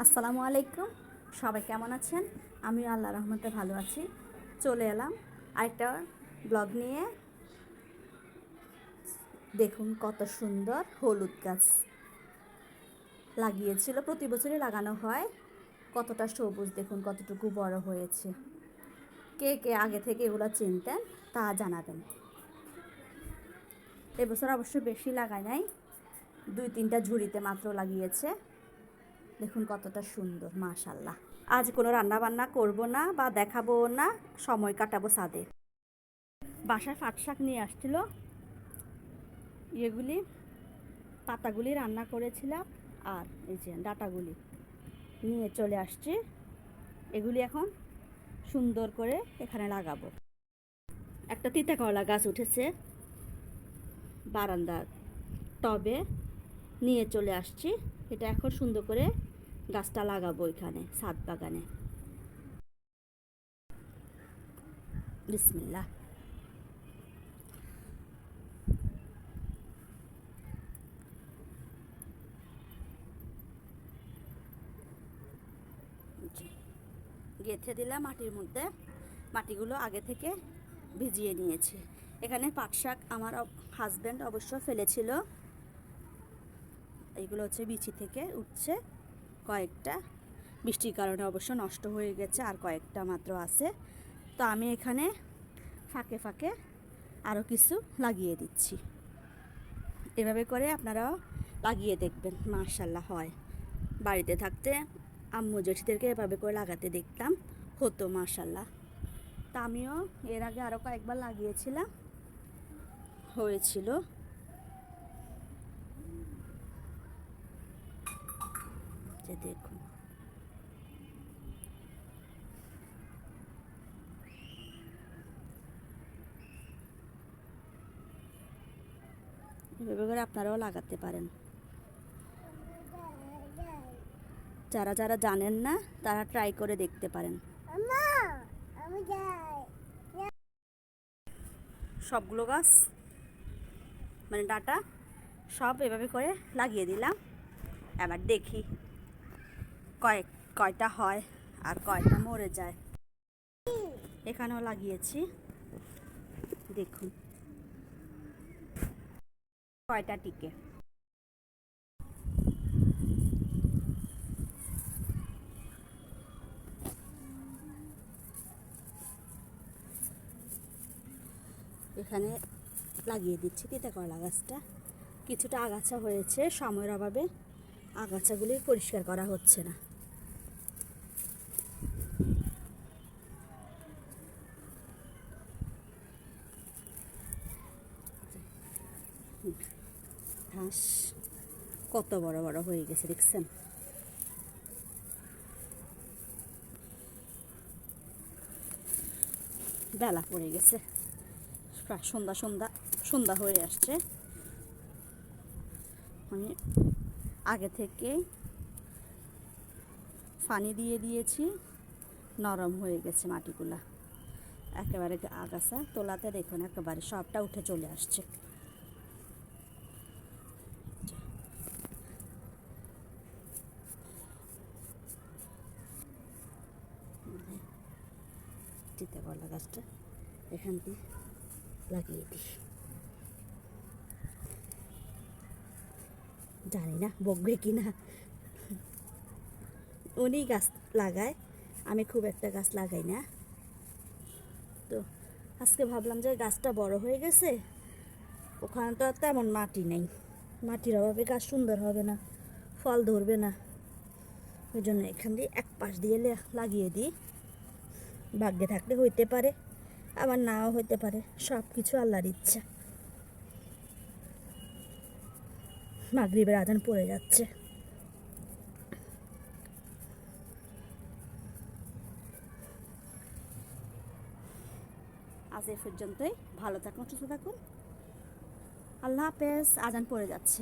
আসসালামু আলাইকুম। সবাই কেমন আছেন? আমি আল্লাহ রহমতে ভালো আছি। চলে এলাম আরেকটা ব্লগ নিয়ে। দেখুন কত সুন্দর হলুদ গাছ লাগিয়েছিল, প্রতি বছরই লাগানো হয়। কতটা সবুজ, দেখুন কতটুকু বড় হয়েছে। কে কে আগে থেকে এগুলো চিনতেন তা জানাবেন। এবছর অবশ্য বেশি লাগায় নাই, 2-3টা ঝুড়িতে মাত্র লাগিয়েছে। দেখুন কতটা সুন্দর, মাশাল্লাহ। আজ কোনো রান্না বান্না করব না বা দেখাবো না, সময় কাটাবো ছাদে। বাসায় পাট শাক নিয়ে আসছিল, এগুলি পাতাগুলি রান্না করেছিলাম, আর এই যে ডাঁটাগুলি নিয়ে চলে আসছি। এগুলি এখন সুন্দর করে এখানে লাগাবো। একটা তিতা করলা গাছ উঠেছে বারান্দার টবে, নিয়ে চলে আসছি। এটা এখন সুন্দর করে গাছটা লাগাবো এখানে ছাদ বাগানে। বিসমিল্লাহ। গেঁথে দিলাম মাটির মধ্যে। মাটিগুলো আগে থেকে ভিজিয়ে নিয়েছি। এখানে পাট শাক আমার হাজব্যান্ড অবশ্য ফেলেছিল। এইগুলো হচ্ছে বিচি থেকে উঠছে কয়েকটা, বৃষ্টির কারণে অবশ্য নষ্ট হয়ে গেছে, আর কয়েকটা মাত্র আছে। তো আমি এখানে ফাঁকে ফাঁকে আরও কিছু লাগিয়ে দিচ্ছি। এভাবে করে আপনারাও লাগিয়ে দেখবেন, মাশাল্লাহ হয়। বাড়িতে থাকতে আম্মু জেঠিদেরকে এভাবে করে লাগাতে দেখতাম, হতো মাশাল্লাহ। তা আমিও এর আগে আরও কয়েকবার লাগিয়েছিলাম, হয়েছিল। যে দেখুন এভাবে করে আপনারাও লাগাতে পারেন। যারা যারা জানেন না তারা ট্রাই করে দেখতে পারেন। সবগুলো গাছ মানে ডাঁটা সব এভাবে করে লাগিয়ে দিলাম। এবার দেখি কয়টা হয় আর কয়টা মরে যায়। এখানেও লাগিয়েছি, দেখুন কয়টা টিকে। এখানে লাগিয়ে দিচ্ছি তিতা করলা গাছটা। কিছুটা আগাছা হয়েছে, সময়ের অভাবে আগাছাগুলি পরিষ্কার করা হচ্ছে না। ঘাস কত বড় বড় হয়ে গেছে দেখছেন। বেলা পড়ে গেছে, প্রায় সন্ধ্যা হয়ে আসছে। আমি আগে থেকে পানি দিয়ে দিয়েছি, নরম হয়ে গেছে মাটিগুলা। একেবারে আগাছা তোলাতে দেখুন একেবারে সবটা উঠে চলে আসছে। চিন্তা করলা গাছটা এখান দিয়ে লাগিয়ে দিই। জানি না বকবে কি না, উনি গাছ লাগায়, আমি খুব একটা গাছ লাগাই না। তো আজকে ভাবলাম যে গাছটা বড় হয়ে গেছে, ওখানে তো তেমন মাটি নেই, মাটির অভাবে গাছ সুন্দর হবে না, ফল ধরবে না। ওই জন্য এখান দিয়ে এক পাশ দিয়ে লাগিয়ে দিই। ভাগ্যে থাকলে হইতে পারে, আবার নাও হইতে পারে, সব কিছু আল্লাহর ইচ্ছা। মাগরিবের আজান পড়ে যাচ্ছে। আজ এ পর্যন্তই। ভালো থাকুন, সুস্থ থাকুন। আল্লাহ হাফেজ। আজান পড়ে যাচ্ছে।